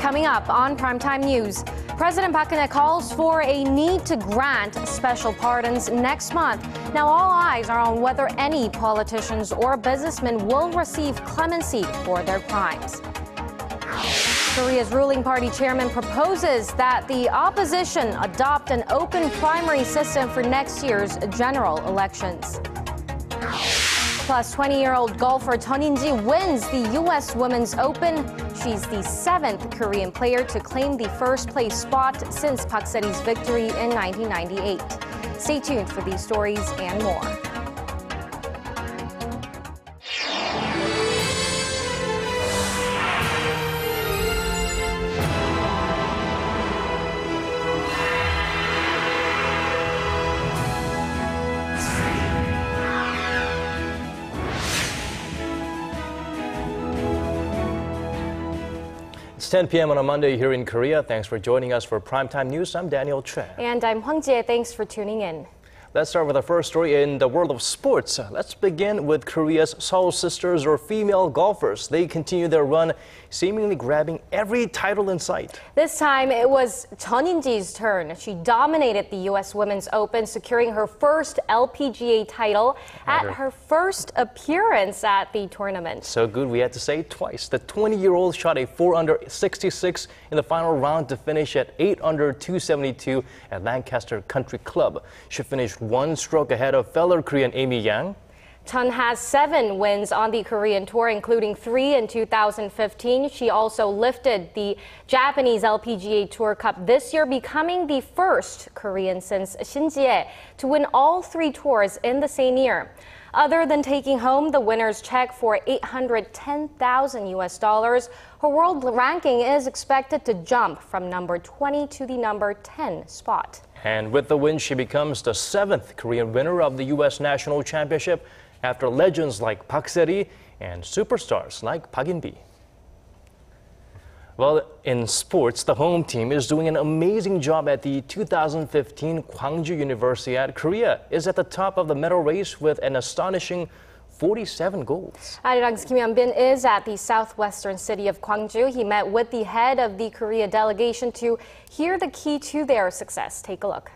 coming up on Primetime News. President Park Geun-hye calls for a need to grant special pardons next month. Now all eyes are on whether any politicians or businessmen will receive clemency for their crimes. Korea's ruling party chairman proposes that the opposition adopt an open primary system for next year's general elections. Plus, 20-year-old golfer Chun In-gee wins the U.S. Women's Open. She's the 7th Korean player to claim the first-place spot since Park Seri's victory in 1998. Stay tuned for these stories and more. It's 10 p.m. on a Monday here in Korea. Thanks for joining us for Primetime News. I'm Daniel Choi. And I'm Hwang Jie. Thanks for tuning in. Let's start with our first story in the world of sports. Let's begin with Korea's Seoul Sisters, or female golfers. They continue their run, seemingly grabbing every title in sight. This time, it was Chun In-gee's turn. She dominated the U.S. Women's Open, securing her first LPGA title at her first appearance at the tournament. So good, we had to say it twice. The 20-year-old shot a 4-under 66 in the final round to finish at 8-under 272 at Lancaster Country Club. She finished one stroke ahead of fellow Korean Amy Yang. Chun has 7 wins on the Korean Tour, including 3 in 2015. She also lifted the Japanese LPGA Tour Cup this year, becoming the first Korean since Shin Ji-hye to win all 3 tours in the same year. Other than taking home the winner's check for $810,000 US, her world ranking is expected to jump from number 20 to the number 10 spot. And with the win, she becomes the 7th Korean winner of the U.S. National Championship, after legends like Park Seri and superstars like Park Guen-hye. Well, in sports, the home team is doing an amazing job at the 2015 Gwangju Universiade. Korea is at the top of the medal race with an astonishing 47 golds. Arirang's Kim Hyun-bin is at the southwestern city of Gwangju. He met with the head of the Korea delegation to hear the key to their success. Take a look.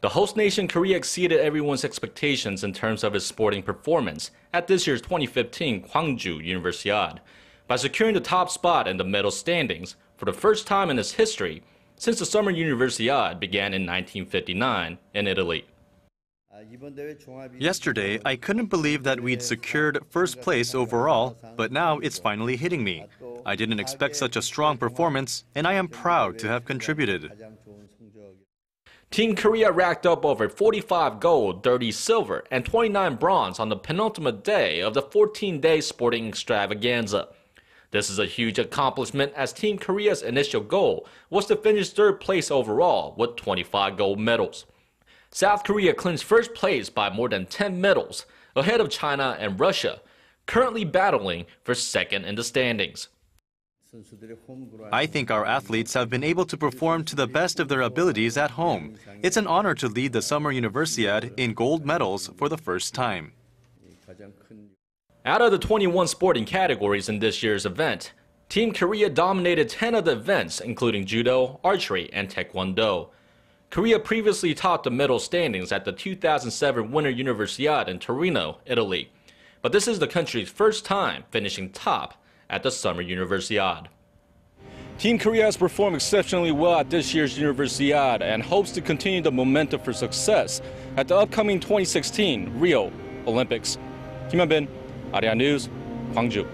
The host nation Korea exceeded everyone's expectations in terms of its sporting performance at this year's 2015 Gwangju Universiade by securing the top spot in the medal standings for the first time in its history since the Summer Universiade began in 1959 in Italy. Yesterday, I couldn't believe that we'd secured first place overall, but now it's finally hitting me. I didn't expect such a strong performance, and I am proud to have contributed. Team Korea racked up over 45 gold, 30 silver, and 29 bronze on the penultimate day of the 14-day sporting extravaganza. This is a huge accomplishment, as Team Korea's initial goal was to finish 3rd place overall with 25 gold medals. South Korea clinched first place by more than 10 medals, ahead of China and Russia, currently battling for 2nd in the standings. I think our athletes have been able to perform to the best of their abilities at home. It's an honor to lead the Summer Universiade in gold medals for the first time. Out of the 21 sporting categories in this year's event, Team Korea dominated 10 of the events, including judo, archery, and taekwondo. Korea previously topped the medal standings at the 2007 Winter Universiade in Torino, Italy. But this is the country's first time finishing top at the Summer Universiade. Team Korea has performed exceptionally well at this year's Universiade and hopes to continue the momentum for success at the upcoming 2016 Rio Olympics. Kim Hyun-bin, Arirang News, Gwangju.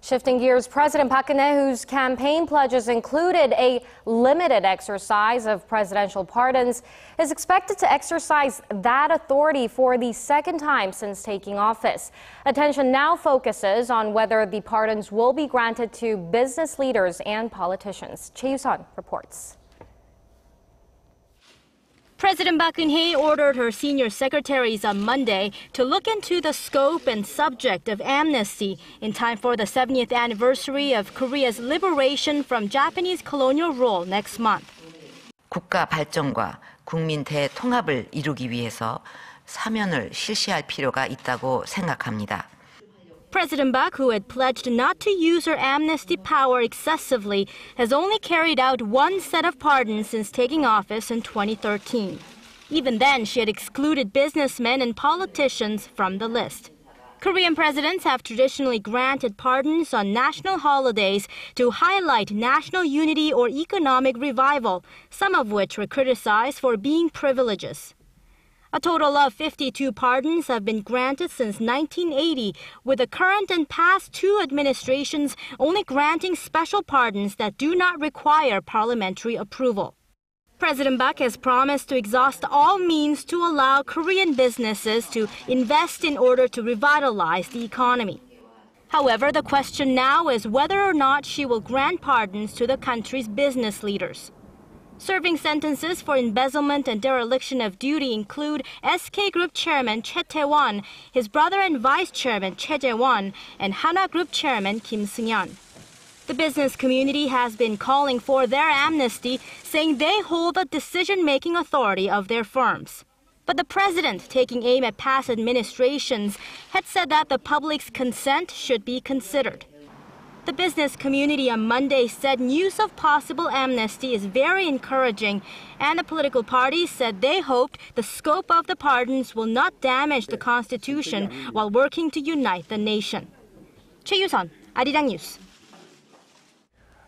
Shifting gears, President Park Geun-hye, whose campaign pledges included a limited exercise of presidential pardons, is expected to exercise that authority for the 2nd time since taking office. Attention now focuses on whether the pardons will be granted to business leaders and politicians. Choi Yu-sun reports. President Park Geun-hye ordered her senior secretaries on Monday to look into the scope and subject of amnesty in time for the 70th anniversary of Korea's liberation from Japanese colonial rule next month. 국가 발전과 국민 대통합을 이루기 위해서 사면을 실시할 필요가 있다고 생각합니다. President Park, who had pledged not to use her amnesty power excessively, has only carried out one set of pardons since taking office in 2013. Even then, she had excluded businessmen and politicians from the list. Korean presidents have traditionally granted pardons on national holidays to highlight national unity or economic revival, some of which were criticized for being privileges. A total of 52 pardons have been granted since 1980, with the current and past two administrations only granting special pardons that do not require parliamentary approval. President Park has promised to exhaust all means to allow Korean businesses to invest in order to revitalize the economy. However, the question now is whether or not she will grant pardons to the country's business leaders. Serving sentences for embezzlement and dereliction of duty include SK Group Chairman Choi Tae-won, his brother and Vice Chairman Choi Jae-won, and Hana Group Chairman Kim Seung-yeon. The business community has been calling for their amnesty, saying they hold the decision-making authority of their firms. But the president, taking aim at past administrations, had said that the public's consent should be considered. The business community on Monday said news of possible amnesty is very encouraging, and the political parties said they hoped the scope of the pardons will not damage the Constitution while working to unite the nation. Choi Yu-sun, Arirang News.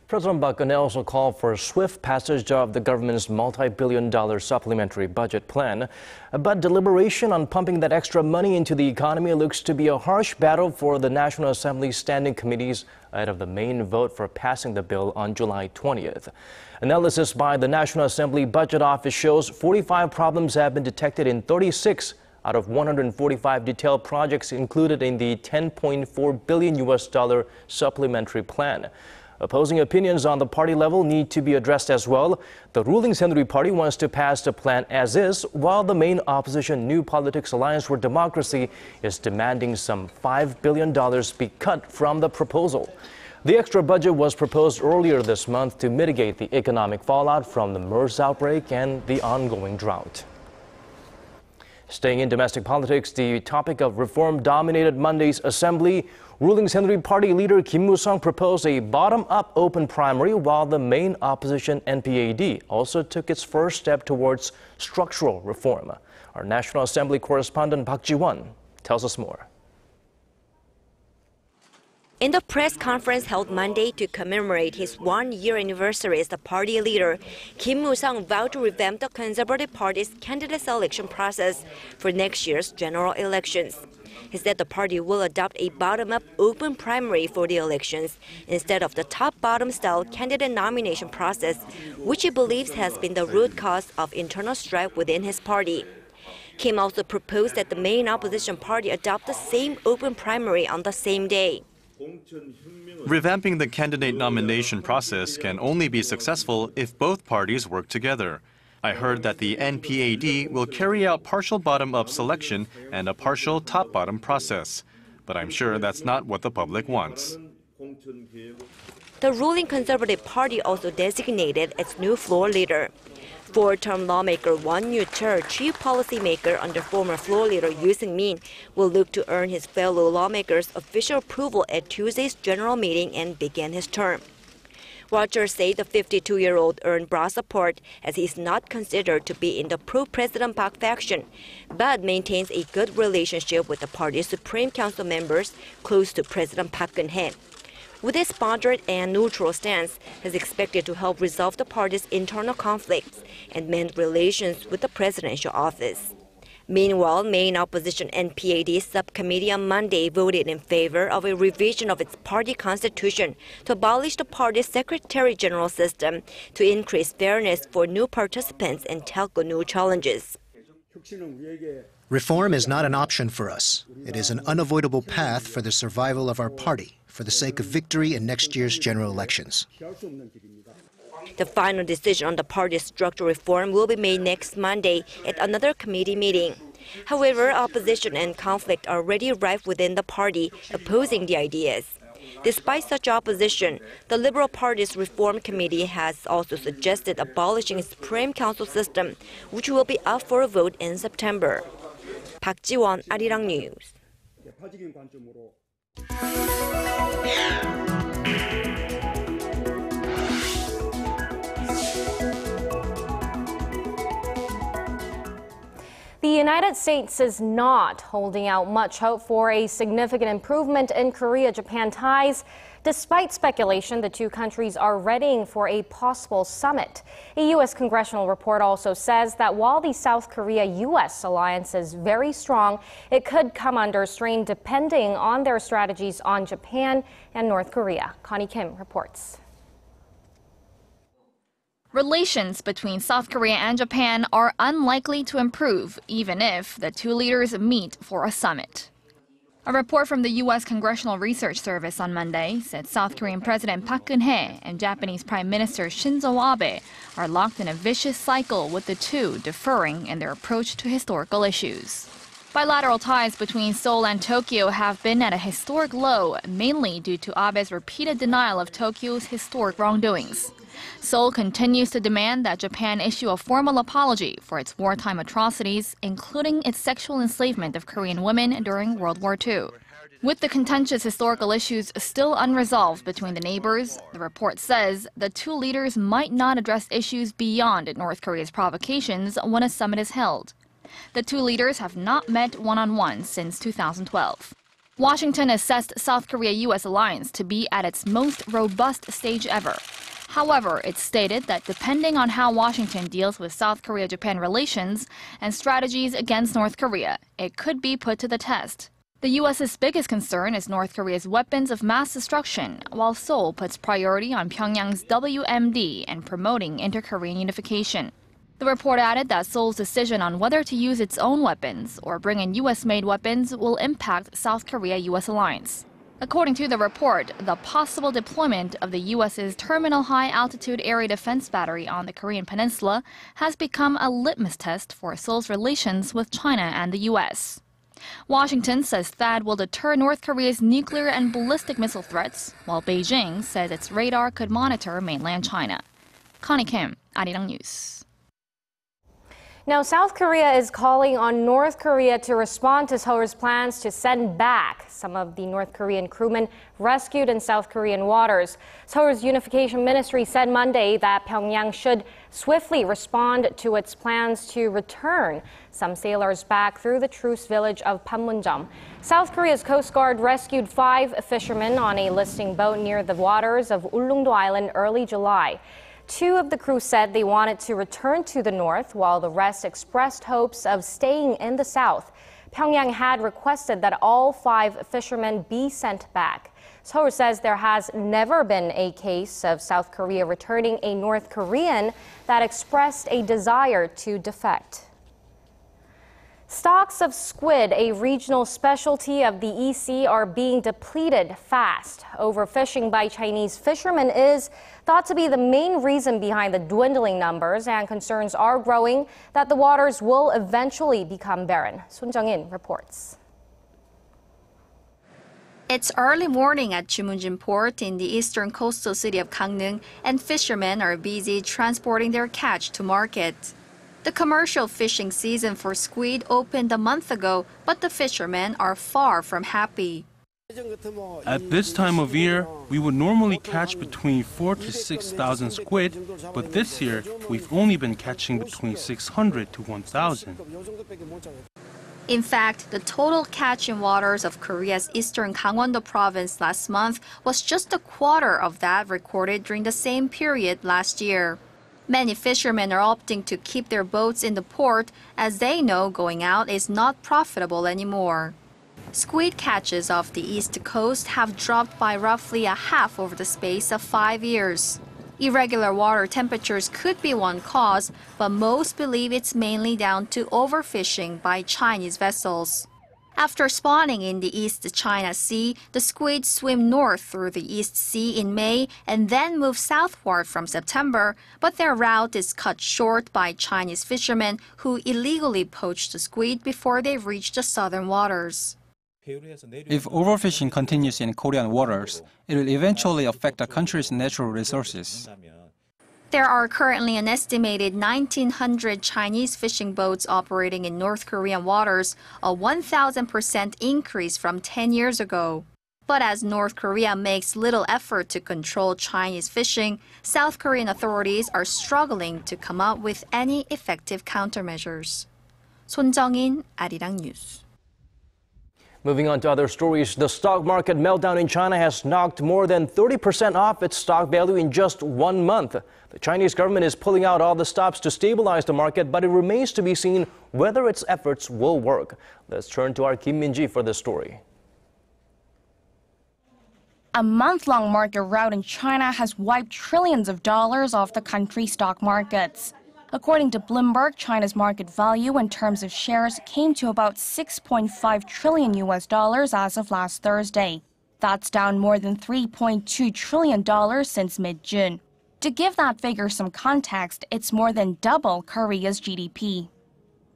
President Park Geun-hye also called for swift passage of the government's multi-billion-dollar supplementary budget plan. But deliberation on pumping that extra money into the economy looks to be a harsh battle for the National Assembly's standing committees ahead of the main vote for passing the bill on July 20th. Analysis by the National Assembly Budget Office shows 45 problems have been detected in 36 out of 145 detailed projects included in the $10.4 billion supplementary plan. Opposing opinions on the party level need to be addressed as well. The ruling Saenuri Party wants to pass the plan as is, while the main opposition New Politics Alliance for Democracy is demanding some $5 billion be cut from the proposal. The extra budget was proposed earlier this month to mitigate the economic fallout from the MERS outbreak and the ongoing drought. Staying in domestic politics, the topic of reform dominated Monday's assembly. Ruling Saenuri Party leader Kim Moo-sung proposed a bottom-up open primary, while the main opposition NPAD also took its first step towards structural reform. Our National Assembly correspondent Park Ji-won tells us more. In the press conference held Monday to commemorate his one-year anniversary as the party leader, Kim Moo-sung vowed to revamp the Conservative Party's candidate selection process for next year's general elections. He said the party will adopt a bottom-up open primary for the elections instead of the top-bottom style candidate nomination process, which he believes has been the root cause of internal strife within his party. Kim also proposed that the main opposition party adopt the same open primary on the same day. Revamping the candidate nomination process can only be successful if both parties work together. I heard that the NPAD will carry out partial bottom-up selection and a partial top-bottom process. But I'm sure that's not what the public wants. The ruling Conservative Party also designated its new floor leader. Four-term lawmaker Won Yu-chul, chief policymaker under former floor leader Yoo Seung-min, will look to earn his fellow lawmakers' official approval at Tuesday's general meeting and begin his term. Watchers say the 52-year-old earned broad support as he is not considered to be in the pro-President Park faction, but maintains a good relationship with the party's Supreme Council members close to President Park Geun-hye. With his moderate and neutral stance, he is expected to help resolve the party's internal conflicts and mend relations with the presidential office. Meanwhile, main opposition NPAD subcommittee on Monday voted in favor of a revision of its party constitution to abolish the party's secretary-general system to increase fairness for new participants and tackle new challenges. Reform is not an option for us. It is an unavoidable path for the survival of our party, for the sake of victory in next year's general elections. The final decision on the party's structural reform will be made next Monday at another committee meeting. However, opposition and conflict are already rife within the party, opposing the ideas. Despite such opposition, the Liberal Party's Reform Committee has also suggested abolishing its Supreme Council system, which will be up for a vote in September. Park Ji-won, Arirang News. The United States is not holding out much hope for a significant improvement in Korea-Japan ties. Despite speculation, the two countries are readying for a possible summit. A U.S. congressional report also says that while the South Korea-U.S. alliance is very strong, it could come under strain depending on their strategies on Japan and North Korea. Connie Kim reports. Relations between South Korea and Japan are unlikely to improve, even if the two leaders meet for a summit. A report from the U.S. Congressional Research Service on Monday said South Korean President Park Geun-hye and Japanese Prime Minister Shinzo Abe are locked in a vicious cycle, with the two differing in their approach to historical issues. Bilateral ties between Seoul and Tokyo have been at a historic low, mainly due to Abe's repeated denial of Tokyo's historic wrongdoings. Seoul continues to demand that Japan issue a formal apology for its wartime atrocities, including its sexual enslavement of Korean women during World War II. With the contentious historical issues still unresolved between the neighbors, the report says the two leaders might not address issues beyond North Korea's provocations when a summit is held. The two leaders have not met one-on-one since 2012. Washington assessed South Korea-U.S. alliance to be at its most robust stage ever. However, it stated that depending on how Washington deals with South Korea-Japan relations and strategies against North Korea, it could be put to the test. The U.S.'s biggest concern is North Korea's weapons of mass destruction, while Seoul puts priority on Pyongyang's WMD and promoting inter-Korean unification. The report added that Seoul's decision on whether to use its own weapons or bring in U.S.-made weapons will impact South Korea-U.S. alliance. According to the report, the possible deployment of the U.S.'s Terminal High Altitude Area Defense Battery on the Korean Peninsula has become a litmus test for Seoul's relations with China and the U.S. Washington says THAAD will deter North Korea's nuclear and ballistic missile threats, while Beijing says its radar could monitor mainland China. Connie Kim, Arirang News. Now, South Korea is calling on North Korea to respond to Seoul's plans to send back some of the North Korean crewmen rescued in South Korean waters. Seoul's Unification Ministry said Monday that Pyongyang should swiftly respond to its plans to return some sailors back through the truce village of Panmunjom. South Korea's Coast Guard rescued 5 fishermen on a listing boat near the waters of Ulleungdo Island early July. 2 of the crew said they wanted to return to the north, while the rest expressed hopes of staying in the south. Pyongyang had requested that all 5 fishermen be sent back. Seoul says there has never been a case of South Korea returning a North Korean that expressed a desire to defect. Stocks of squid, a regional specialty of the EC, are being depleted fast. Overfishing by Chinese fishermen is thought to be the main reason behind the dwindling numbers, and concerns are growing that the waters will eventually become barren. Sun Jung-in reports. It's early morning at Jumunjin Port in the eastern coastal city of Gangneung, and fishermen are busy transporting their catch to market. The commercial fishing season for squid opened a month ago, but the fishermen are far from happy. At this time of year, we would normally catch between 4,000 to 6,000 squid, but this year we've only been catching between 600 to 1,000. In fact, the total catch in waters of Korea's eastern Gangwon-do province last month was just a quarter of that recorded during the same period last year. Many fishermen are opting to keep their boats in the port, as they know going out is not profitable anymore. Squid catches off the east coast have dropped by roughly a half over the space of 5 years. Irregular water temperatures could be one cause, but most believe it's mainly down to overfishing by Chinese vessels. After spawning in the East China Sea, the squid swim north through the East Sea in May and then move southward from September, but their route is cut short by Chinese fishermen who illegally poach the squid before they reach the southern waters. If overfishing continues in Korean waters, it will eventually affect the country's natural resources. There are currently an estimated 1,900 Chinese fishing boats operating in North Korean waters, a 1,000% increase from 10 years ago. But as North Korea makes little effort to control Chinese fishing, South Korean authorities are struggling to come up with any effective countermeasures. 손정인, Arirang News. Moving on to other stories, the stock market meltdown in China has knocked more than 30% off its stock value in just 1 month. The Chinese government is pulling out all the stops to stabilize the market, but it remains to be seen whether its efforts will work. Let's turn to our Kim In-gee for this story. A month-long market rout in China has wiped trillions of dollars off the country's stock markets. According to Bloomberg, China's market value in terms of shares came to about $6.5 trillion as of last Thursday. That's down more than $3.2 trillion since mid-June. To give that figure some context, it's more than double Korea's GDP.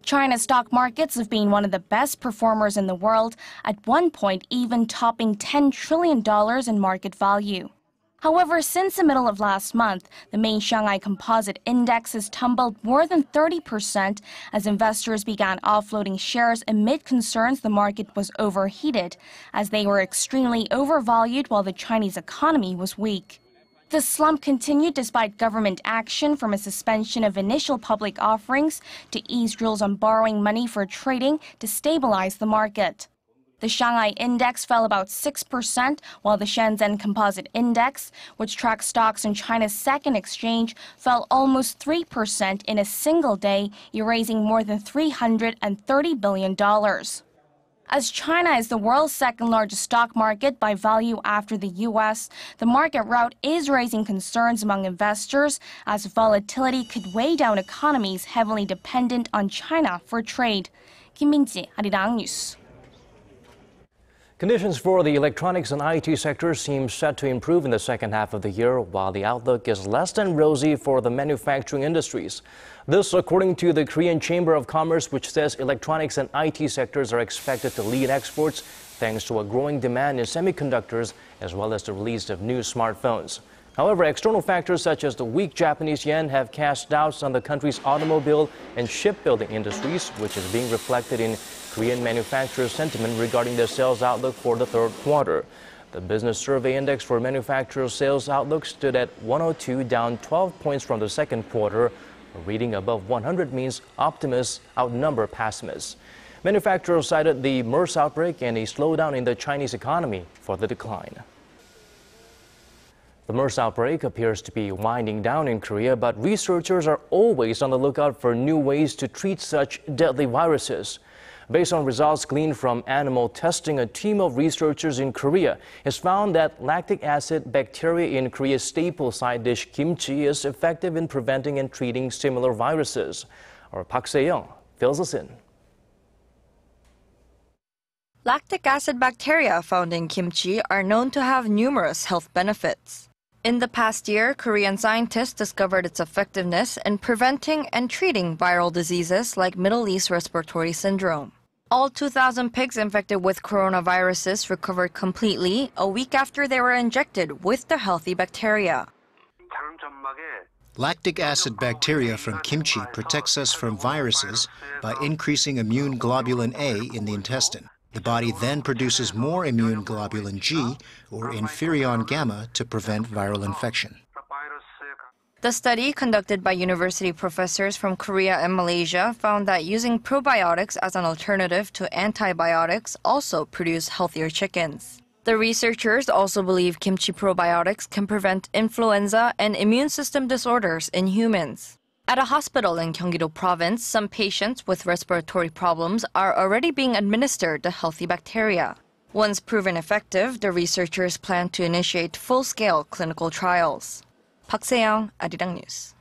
China's stock markets have been one of the best performers in the world, at one point even topping $10 trillion in market value. However, since the middle of last month, the main Shanghai Composite Index has tumbled more than 30% as investors began offloading shares amid concerns the market was overheated, as they were extremely overvalued while the Chinese economy was weak. The slump continued despite government action, from a suspension of initial public offerings to ease rules on borrowing money for trading to stabilize the market. The Shanghai Index fell about 6%, while the Shenzhen Composite Index, which tracks stocks in China's second exchange, fell almost 3% in a single day, erasing more than $330 billion. As China is the world's second-largest stock market by value after the U.S., the market rout is raising concerns among investors, as volatility could weigh down economies heavily dependent on China for trade. Kim In-gee, Arirang News. Conditions for the electronics and IT sector seem set to improve in the second half of the year, while the outlook is less than rosy for the manufacturing industries. This, according to the Korean Chamber of Commerce, which says electronics and IT sectors are expected to lead exports thanks to a growing demand in semiconductors as well as the release of new smartphones. However, external factors such as the weak Japanese yen have cast doubts on the country's automobile and shipbuilding industries, which is being reflected in Korean manufacturers' sentiment regarding their sales outlook for the third quarter. The Business Survey Index for manufacturers' sales outlook stood at 102, down 12 points from the second quarter. A reading above 100 means optimists outnumber pessimists. Manufacturers cited the MERS outbreak and a slowdown in the Chinese economy for the decline. The MERS outbreak appears to be winding down in Korea, but researchers are always on the lookout for new ways to treat such deadly viruses. Based on results gleaned from animal testing, a team of researchers in Korea has found that lactic acid bacteria in Korea's staple side dish kimchi is effective in preventing and treating similar viruses. Our Park Seri fills us in. Lactic acid bacteria found in kimchi are known to have numerous health benefits. In the past year, Korean scientists discovered its effectiveness in preventing and treating viral diseases like Middle East respiratory syndrome. All 2,000 pigs infected with coronaviruses recovered completely a week after they were injected with the healthy bacteria. Lactic acid bacteria from kimchi protects us from viruses by increasing immune globulin A in the intestine. The body then produces more immune globulin G, or interferon gamma, to prevent viral infection. The study, conducted by university professors from Korea and Malaysia, found that using probiotics as an alternative to antibiotics also produced healthier chickens. The researchers also believe kimchi probiotics can prevent influenza and immune system disorders in humans. At a hospital in Gyeonggi-do Province, some patients with respiratory problems are already being administered the healthy bacteria. Once proven effective, the researchers plan to initiate full-scale clinical trials. Park Seri, Arirang News.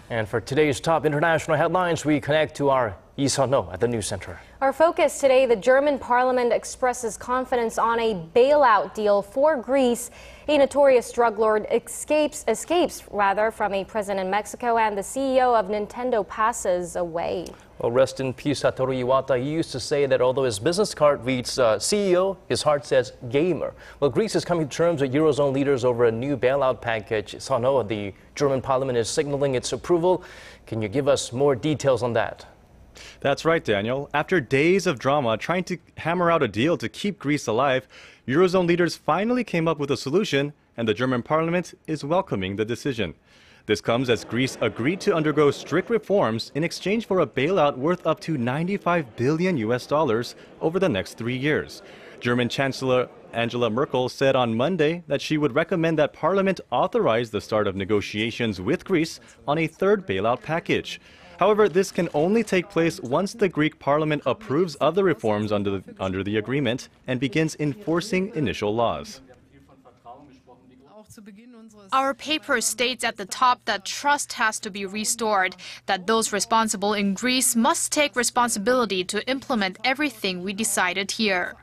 And for today's top international headlines, we connect to our Lee Sun-ho at the News Center. Our focus today, the German parliament expresses confidence on a bailout deal for Greece. A notorious drug lord escapes from a prison in Mexico, and the CEO of Nintendo passes away. Well, rest in peace, Satoru Iwata. He used to say that although his business card reads CEO, his heart says gamer. Well, Greece is coming to terms with Eurozone leaders over a new bailout package. Sano, the German parliament is signaling its approval. Can you give us more details on that? That's right, Daniel. After days of drama trying to hammer out a deal to keep Greece alive, Eurozone leaders finally came up with a solution, and the German parliament is welcoming the decision. This comes as Greece agreed to undergo strict reforms in exchange for a bailout worth up to $95 billion over the next 3 years. German Chancellor Angela Merkel said on Monday that she would recommend that Parliament authorize the start of negotiations with Greece on a third bailout package. However, this can only take place once the Greek Parliament approves of the reforms under the agreement and begins enforcing initial laws. Our paper states at the top that trust has to be restored, that those responsible in Greece must take responsibility to implement everything we decided here.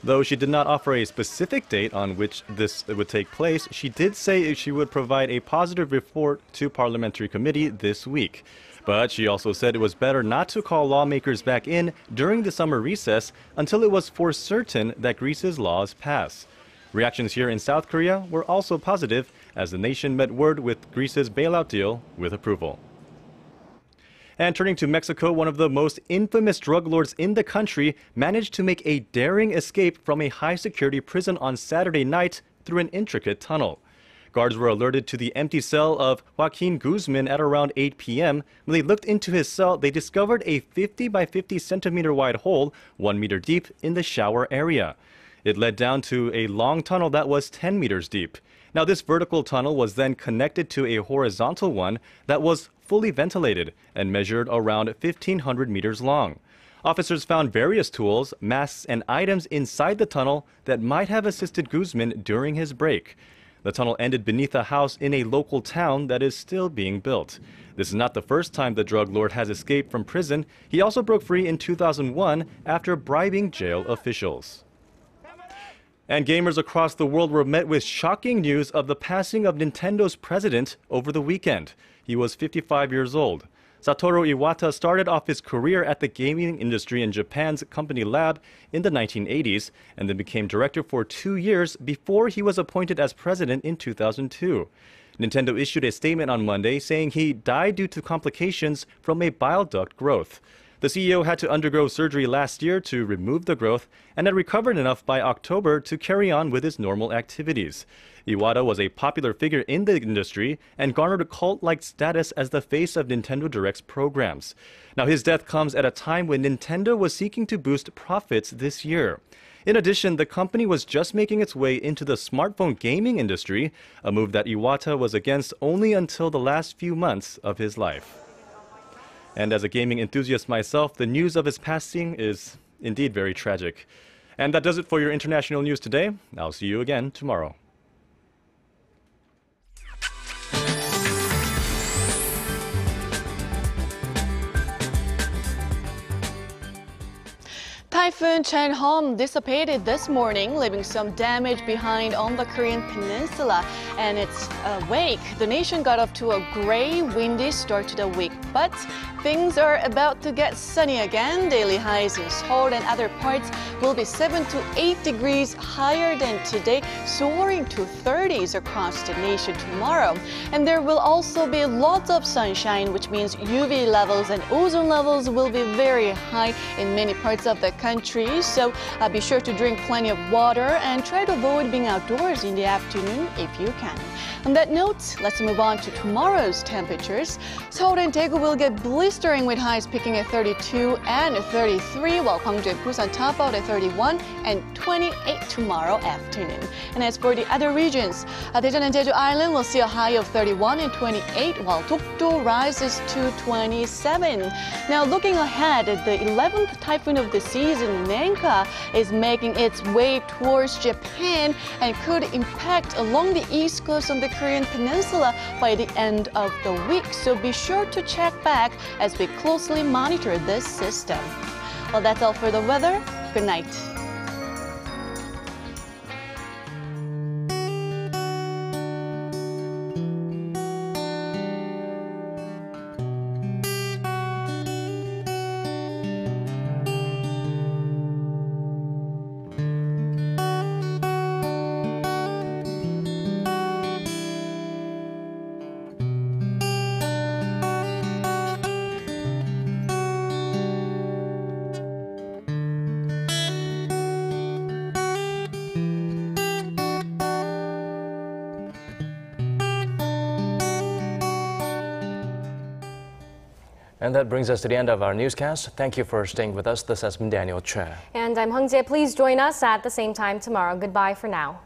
Though she did not offer a specific date on which this would take place, she did say she would provide a positive report to Parliamentary Committee this week. But she also said it was better not to call lawmakers back in during the summer recess until it was for certain that Greece's laws pass. Reactions here in South Korea were also positive as the nation met word with Greece's bailout deal with approval. And turning to Mexico, one of the most infamous drug lords in the country managed to make a daring escape from a high-security prison on Saturday night through an intricate tunnel. Guards were alerted to the empty cell of Joaquin Guzman at around 8 p.m. When they looked into his cell, they discovered a 50 by 50 centimeter wide hole 1 meter deep in the shower area. It led down to a long tunnel that was 10 meters deep. Now, this vertical tunnel was then connected to a horizontal one that was fully ventilated and measured around 1,500 meters long. Officers found various tools, masks, and items inside the tunnel that might have assisted Guzman during his break. The tunnel ended beneath a house in a local town that is still being built. This is not the first time the drug lord has escaped from prison. He also broke free in 2001 after bribing jail officials. And gamers across the world were met with shocking news of the passing of Nintendo's president over the weekend. He was 55 years old. Satoru Iwata started off his career at the gaming industry in Japan's company Lab in the 1980s and then became director for 2 years before he was appointed as president in 2002. Nintendo issued a statement on Monday saying he died due to complications from a bile duct growth. The CEO had to undergo surgery last year to remove the growth and had recovered enough by October to carry on with his normal activities. Iwata was a popular figure in the industry and garnered a cult-like status as the face of Nintendo Direct's programs. Now, his death comes at a time when Nintendo was seeking to boost profits this year. In addition, the company was just making its way into the smartphone gaming industry, a move that Iwata was against only until the last few months of his life. And as a gaming enthusiast myself, the news of his passing is indeed very tragic. And that does it for your international news today. I'll see you again tomorrow. Typhoon Chen-hom dissipated this morning, leaving some damage behind on the Korean peninsula. And its wake, the nation got off to a gray, windy start to the week. But things are about to get sunny again. Daily highs in Seoul and other parts will be 7 to 8 degrees higher than today, soaring to 30s across the nation tomorrow. And there will also be lots of sunshine, which means UV levels and ozone levels will be very high in many parts of the country. So be sure to drink plenty of water and try to avoid being outdoors in the afternoon if you can. On that note, let's move on to tomorrow's temperatures. Seoul and Daegu will get blistering with highs peaking at 32 and 33, while Gwangju and Busan top out at 31 and 28 tomorrow afternoon. And as for the other regions, Daejeon and Jeju Island will see a high of 31 and 28, while Dokdo rises to 27. Now looking ahead, the 11th typhoon of the season, Nenka, is making its way towards Japan and could impact along the east coast on the Korean peninsula by the end of the week. So be sure to check back as we closely monitor this system. Well, that's all for the weather. Good night. And that brings us to the end of our newscast. Thank you for staying with us. This has been Daniel Che. And I'm Hung Jae. Please join us at the same time tomorrow. Goodbye for now.